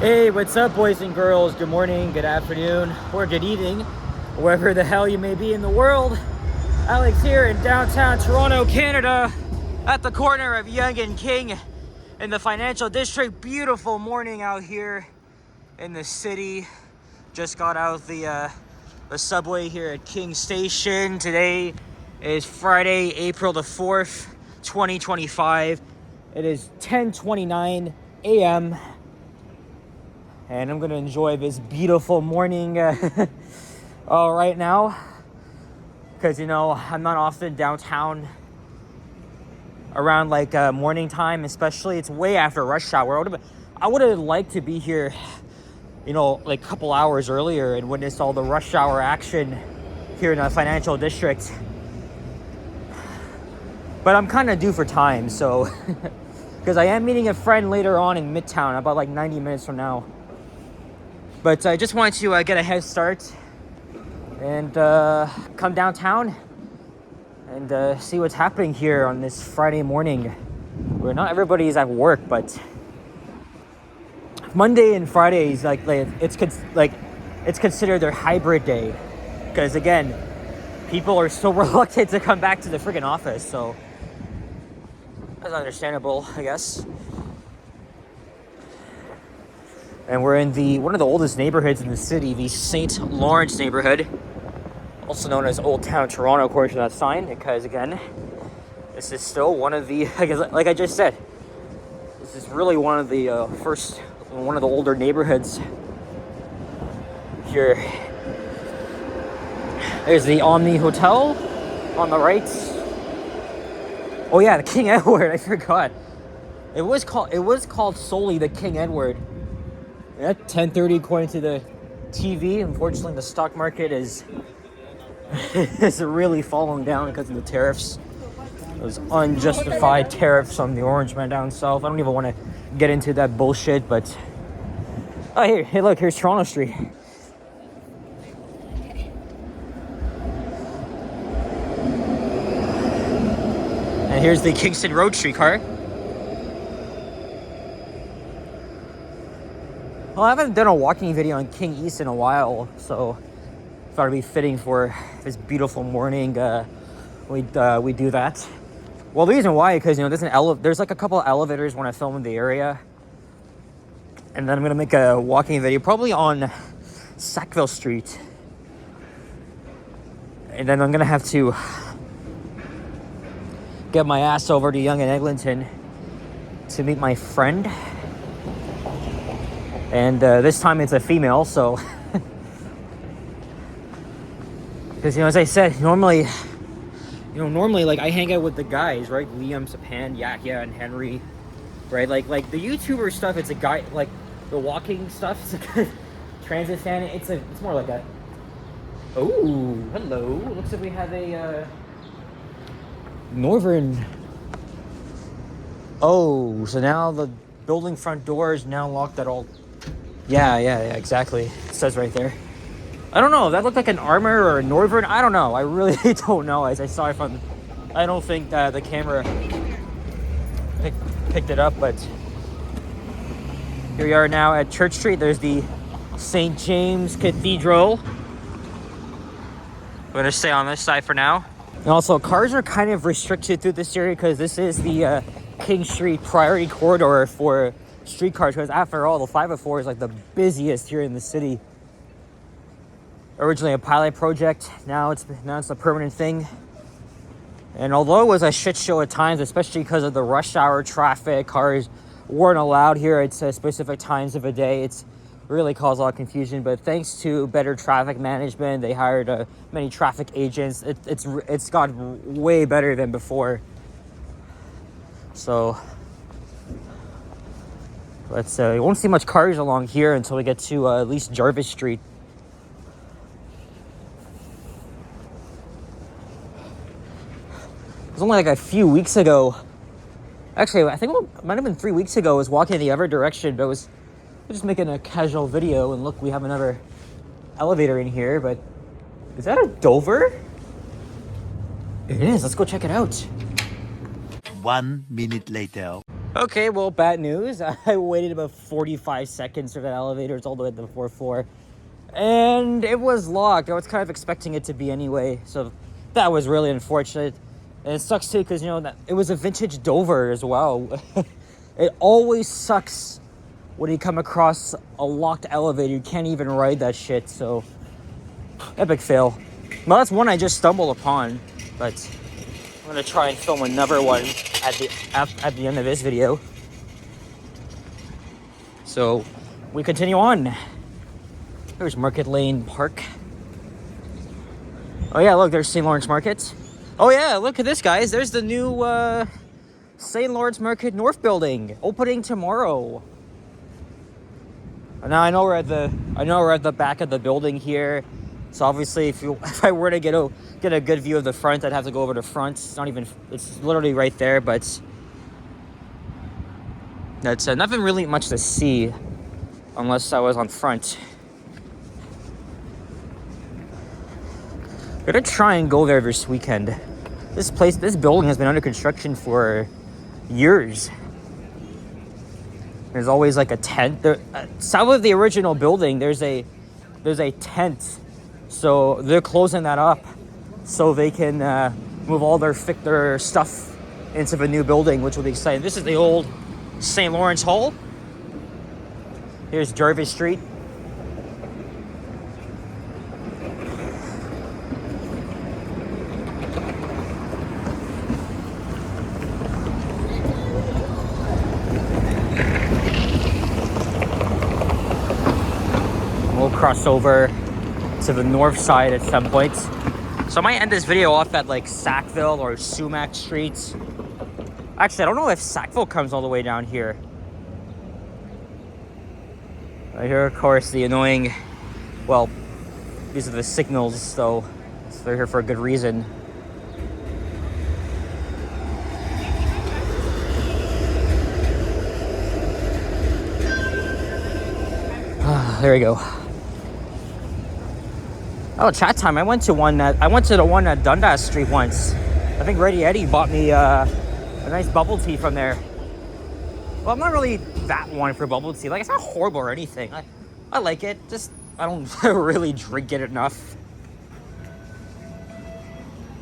Hey, what's up, boys and girls? Good morning, good afternoon, or good evening, wherever the hell you may be in the world. Alex here in downtown Toronto, Canada, at the corner of Yonge and King in the financial district. Beautiful morning out here in the city. Just got out the subway here at King Station. Today is Friday, April the 4th, 2025. It is 10:29 a.m. and I'm gonna enjoy this beautiful morning right now, because I'm not often downtown around like morning time, especially. It's way after rush hour. I would have liked to be here, like a couple hours earlier and witness all the rush hour action here in the financial district. But I'm kind of due for time, so because I am meeting a friend later on in Midtown, about like 90 minutes from now. But I just wanted to get a head start and come downtown and see what's happening here on this Friday morning, where not everybody is at work, but Monday and Fridays it's considered their hybrid day, because again, people are so reluctant to come back to the friggin' office. So that's understandable, I guess. And we're in one of the oldest neighborhoods in the city, the St. Lawrence neighborhood, also known as Old Town Toronto, according to that sign, because again, this is still one of the, like I just said, this is really one of the one of the older neighborhoods here. There's the Omni Hotel on the right. Oh yeah, the King Edward, I forgot. It was called solely the King Edward. At 10:30, according to the TV. Unfortunately, the stock market is really falling down because of the tariffs. Those unjustified tariffs on the orange man down south. I don't even want to get into that bullshit, but oh, hey, look, here's Toronto Street. And here's the Kingston Road streetcar. Well, I haven't done a walking video on King East in a while, so I thought it'd be fitting for this beautiful morning. We do that. Well, the reason why, because there's like a couple of elevators when I film in the area, and then I'm gonna make a walking video probably on Sackville Street, and then I'm gonna have to get my ass over to Yonge and Eglinton to meet my friend. And this time it's a female, so because as I said, normally like I hang out with the guys, right? Liam, Sapan, Yahya, and Henry, right? Like the YouTuber stuff, it's a guy. Like the walking stuff, it's like a transit fan. It's more like a. Oh, hello. Looks like we have a Northern. Oh, so now the building front door is now locked at all. Yeah, exactly. It says right there. I don't know. That looked like an Armour or a Northern. I don't know. I really don't know. As I saw it from, I don't think the camera picked it up. But here we are now at Church Street. There's the St. James Cathedral. I'm gonna stay on this side for now. And also, cars are kind of restricted through this area because this is the King Street priority corridor for streetcars, because after all, the 504 is like the busiest here in the city. Originally a pilot project, now it's a permanent thing. And although it was a shit show at times, especially because of the rush hour traffic, cars weren't allowed here at specific times of the day, it's really caused a lot of confusion. But thanks to better traffic management, they hired many traffic agents. It's got way better than before. So let's you won't see much cars along here until we get to at least Jarvis Street. It was only like a few weeks ago. Actually, I think it might have been 3 weeks ago. I was walking in the other direction, but I was just making a casual video. And look, we have another elevator in here. But is that a Dover? It is. Let's go check it out. 1 minute later. Okay, well, bad news. I waited about 45 seconds for that elevator. It's all the way to the fourth floor. And it was locked. I was kind of expecting it to be anyway. So that was really unfortunate. And it sucks too because, you know, that it was a vintage Dover as well. It always sucks when you come across a locked elevator. You can't even ride that shit. So, epic fail. Well, that's one I just stumbled upon. But I'm going to try and film another one at the end of this video. So, we continue on. There's Market Lane Park. Oh yeah, look, there's St. Lawrence Market. Oh yeah, look at this, guys. There's the new St. Lawrence Market North building opening tomorrow. Now I know we're at the back of the building here. So obviously, if I were to get a good view of the front, I'd have to go over the front. It's literally right there, but that's nothing really much to see unless I was on front. I'm gonna try and go there this weekend. This building has been under construction for years. There's always like a tent. South of the original building, there's a tent. So they're closing that up so they can move all their stuff into the new building, which will be exciting. This is the old St. Lawrence Hall. Here's Jarvis Street. We'll cross over to the north side at some point. So I might end this video off at like Sackville or Sumac Street. Actually, I don't know if Sackville comes all the way down here. Right here, of course, the annoying, well, these are the signals, so they're here for a good reason. There we go. Oh, chat time. I went to the one at Dundas Street once. I think Ready Eddie bought me a nice bubble tea from there. Well, I'm not really that one for bubble tea. Like, it's not horrible or anything. I like it. Just, I don't really drink it enough.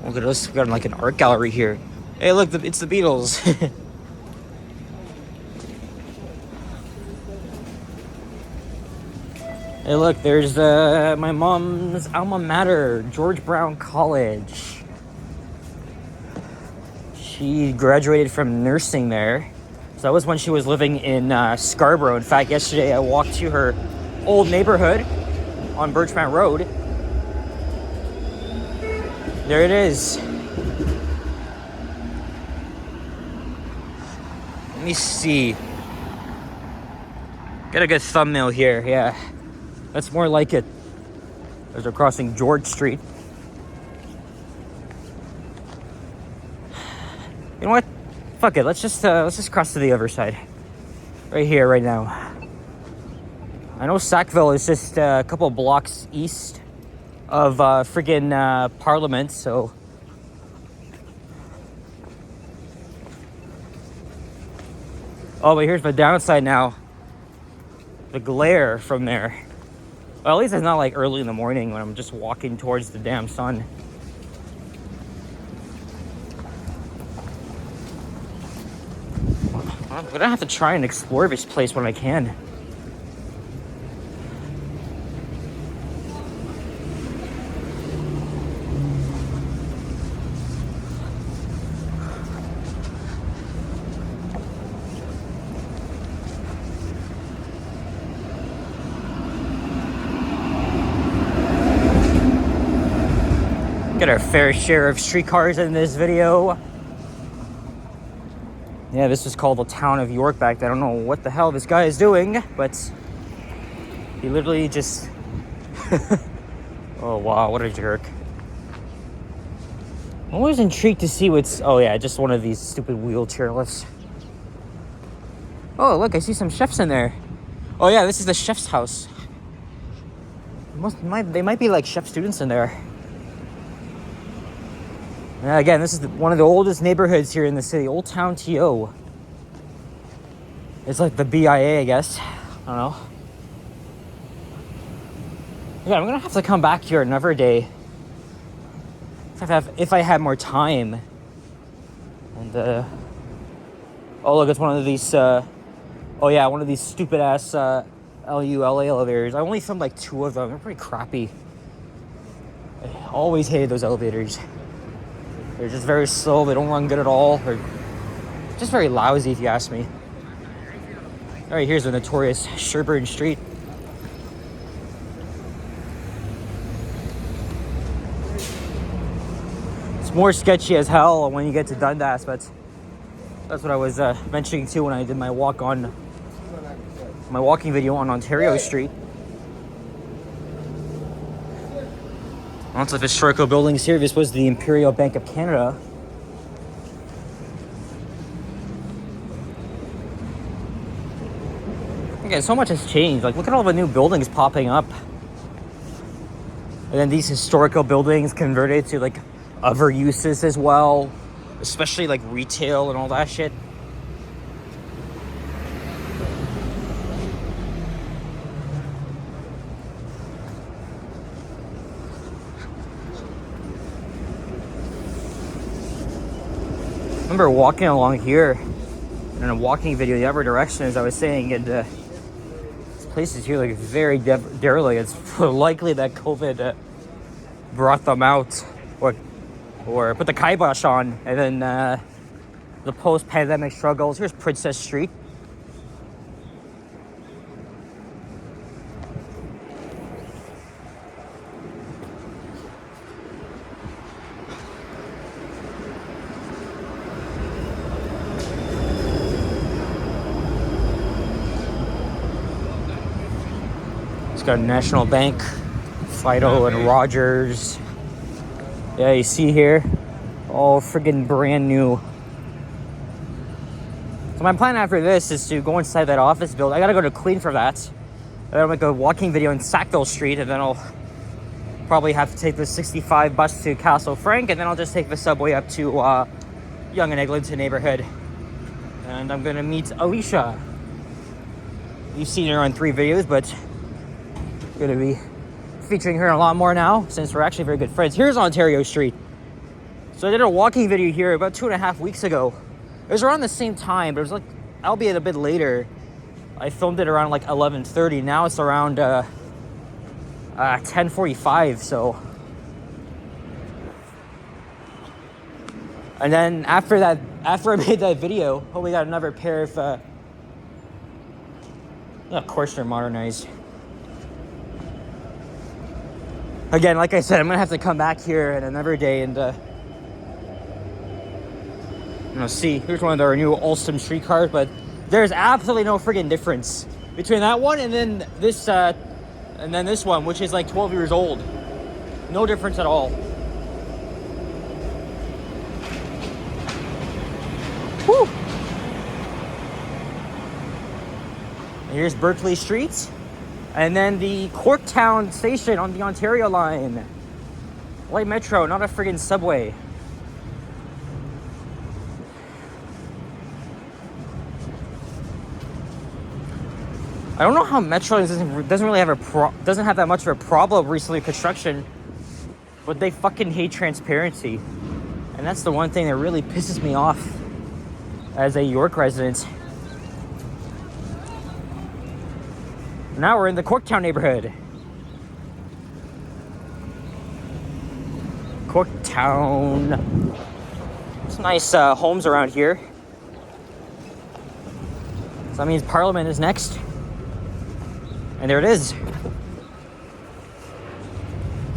Look at this. We got like an art gallery here. Hey, look, it's the Beatles. Hey, look, there's my mom's alma mater, George Brown College. She graduated from nursing there. So that was when she was living in Scarborough. In fact, yesterday I walked to her old neighborhood on Birchmount Road. There it is. Let me see. Get a good thumbnail here, yeah. That's more like it. As we're crossing George Street. You know what? Fuck it. Let's just cross to the other side. Right here, right now. I know Sackville is just a couple blocks east of friggin' Parliament, so. Oh, but here's the downside now. The glare from there. Well, at least it's not like early in the morning when I'm just walking towards the damn sun. I'm gonna have to try and explore this place when I can. Get our fair share of streetcars in this video. Yeah, this was called the town of York back then. I don't know what the hell this guy is doing, but he literally just... Oh, wow, what a jerk. I'm always intrigued to see what's... Oh, yeah, just one of these stupid wheelchair lifts. Oh, look, I see some chefs in there. Oh, yeah, this is the chef's house. They might be like chef students in there. Again, this is one of the oldest neighborhoods here in the city, Old Town TO. It's like the BIA, I guess. I don't know. Yeah, I'm gonna have to come back here another day if I had more time. And oh look, it's one of these. Oh yeah, one of these stupid ass LULA elevators. I only filmed like 2 of them. They're pretty crappy. I always hated those elevators. They're just very slow. They don't run good at all. They're just very lousy, if you ask me. All right, here's the notorious Sherburne Street. It's more sketchy as hell when you get to Dundas, but that's what I was mentioning too when I did my walking video on Ontario Street. Lots of historical buildings here. This was the Imperial Bank of Canada. Again, so much has changed. Like, look at all the new buildings popping up. And then these historical buildings converted to like other uses as well, especially like retail and all that shit. I remember walking along here in a walking video the other direction, as I was saying, and this place is here like very derelict. It's likely that COVID brought them out or put the kibosh on, and then the post-pandemic struggles. Here's Princess Street. It's got National Bank, Fido and Rogers. Yeah, you see here, all friggin' brand new. So my plan after this is to go inside that office building. I gotta go to Queen for that. And then I'll make a walking video in Sackville Street, and then I'll probably have to take the 65 bus to Castle Frank, and then I'll just take the subway up to Yonge and Eglinton neighborhood. And I'm gonna meet Alicia. You've seen her on 3 videos, but gonna be featuring her a lot more now since we're actually very good friends. Here's Ontario Street. So I did a walking video here about 2.5 weeks ago. It was around the same time, but it was like, albeit a bit later. I filmed it around like 11:30. Now it's around 10:45. So, and then after I made that video, we got another pair of. Of course, they're modernized. Again, like I said, I'm gonna have to come back here in another day and see. Here's one of our new Ulster streetcars, but there's absolutely no friggin' difference between that one and then this one, which is like 12 years old. No difference at all. Woo! Here's Berkeley Street. And then the Corktown station on the Ontario line. Light metro, not a friggin' subway. I don't know how Metro doesn't really have doesn't have that much of a problem recently with construction, but they fucking hate transparency. And that's the one thing that really pisses me off as a York resident. Now we're in the Corktown neighborhood. Corktown. It's nice homes around here. So that means Parliament is next. And there it is.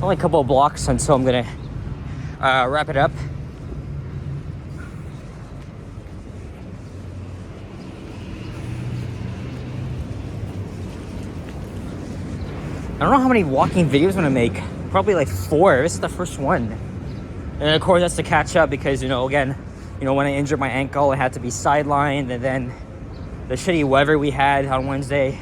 Only a couple of blocks until I'm gonna wrap it up. I don't know how many walking videos I'm gonna make. Probably like 4. This is the first one. And of course that's to catch up because, again, when I injured my ankle, I had to be sidelined, and then the shitty weather we had on Wednesday.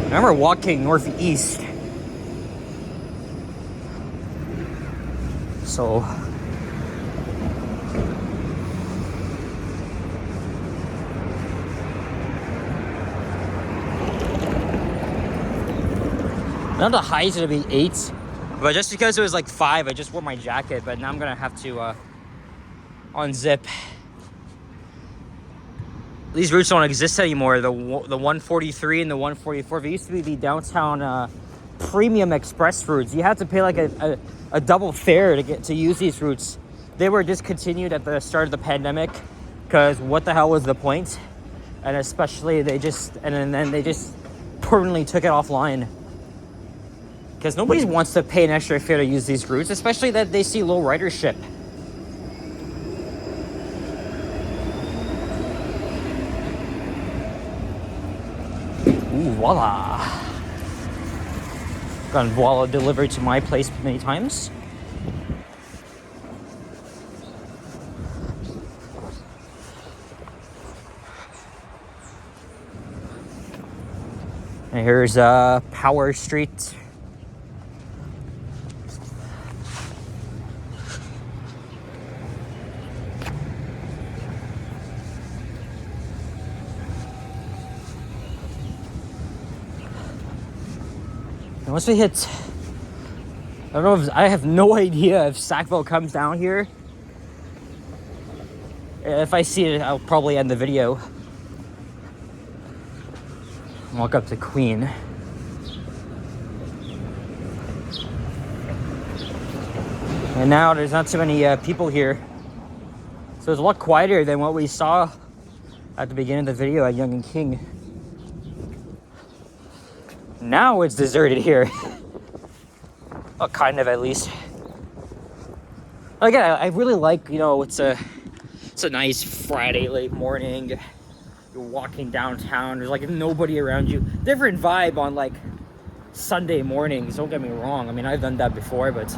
I remember walking northeast So now the high is gonna be 8, but just because it was like 5, I just wore my jacket. But now I'm gonna have to unzip. These routes don't exist anymore. The 143 and the 144. They used to be the downtown premium express routes. You had to pay like a double fare to get to use these routes. They were discontinued at the start of the pandemic because what the hell was the point? And especially then they just permanently took it offline because nobody wants to pay an extra fare to use these routes, especially that they see low ridership. Ooh, voila. Gotten voila delivered to my place many times. And here's Power Street. Once we hit, I have no idea if Sackville comes down here. If I see it, I'll probably end the video. Walk up to Queen. And now there's not too many people here. So it's a lot quieter than what we saw at the beginning of the video at Yonge and King. Now it's deserted here. Oh, kind of, at least. Again, I really like, it's a nice Friday late morning. You're walking downtown. There's like nobody around you. Different vibe on like Sunday mornings. Don't get me wrong. I mean, I've done that before, but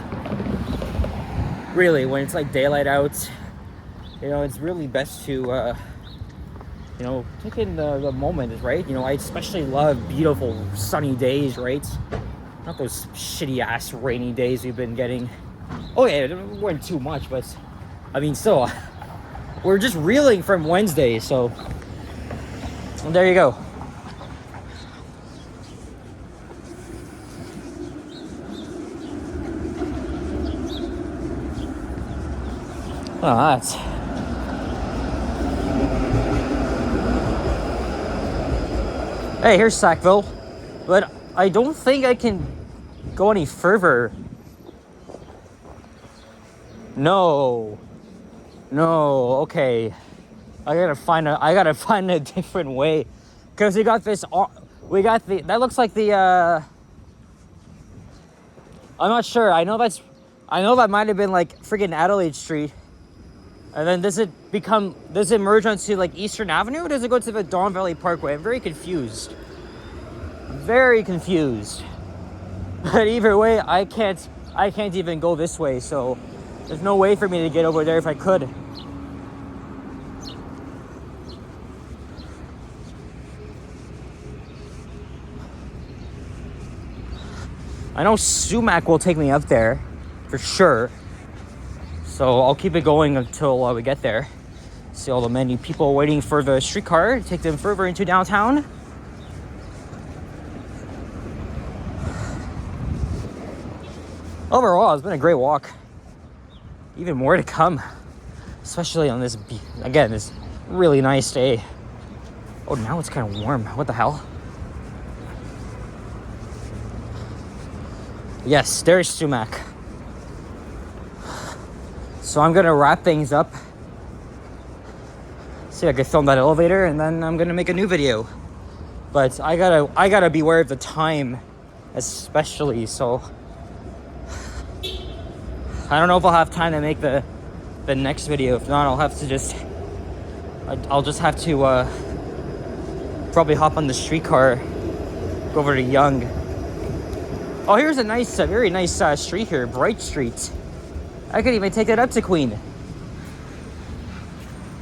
really, when it's like daylight out, it's really best to take in the moment, right? I especially love beautiful sunny days, right? Not those shitty ass rainy days we've been getting. Oh yeah, it wasn't too much, but I mean, still, we're just reeling from Wednesday, so there you go. Oh, that's... Hey, here's Sackville, but I don't think I can go any further. No, okay. I gotta find a different way, because that looks like the, I'm not sure. I know that might have been like friggin' Adelaide Street. And then does it merge onto like Eastern Avenue, or does it go to the Don Valley Parkway? I'm very confused. But either way, I can't even go this way, so there's no way for me to get over there if I could. I know Sumac will take me up there for sure. So I'll keep it going until we get there. See all the many people waiting for the streetcar to take them further into downtown. Overall, it's been a great walk. Even more to come, especially on this really nice day. Oh, now it's kind of warm. What the hell? Yes, there's Sumac. So I'm gonna wrap things up. See if I can film that elevator, and then I'm gonna make a new video. But I gotta be aware of the time, especially. So I don't know if I'll have time to make the next video. If not, I'll just have to probably hop on the streetcar, go over to Yonge. Oh, here's a very nice street here, Bright Street. I could even take that up to Queen.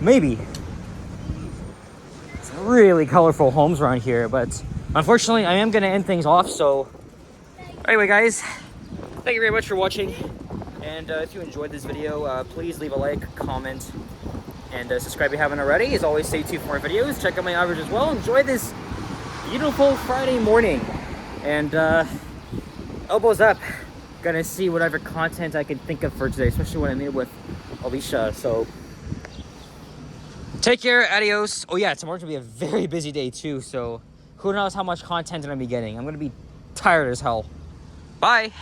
Maybe. It's really colorful homes around here, but unfortunately, I am going to end things off. So, anyway, guys, thank you very much for watching. And if you enjoyed this video, please leave a like, comment, and subscribe if you haven't already. As always, stay tuned for more videos. Check out my average as well. Enjoy this beautiful Friday morning. And elbows up. Gonna see whatever content I can think of for today, especially when I meet with Alicia. So take care, adios. Oh yeah, tomorrow's gonna be a very busy day too, so who knows how much content I'm gonna be getting. I'm gonna be tired as hell. Bye.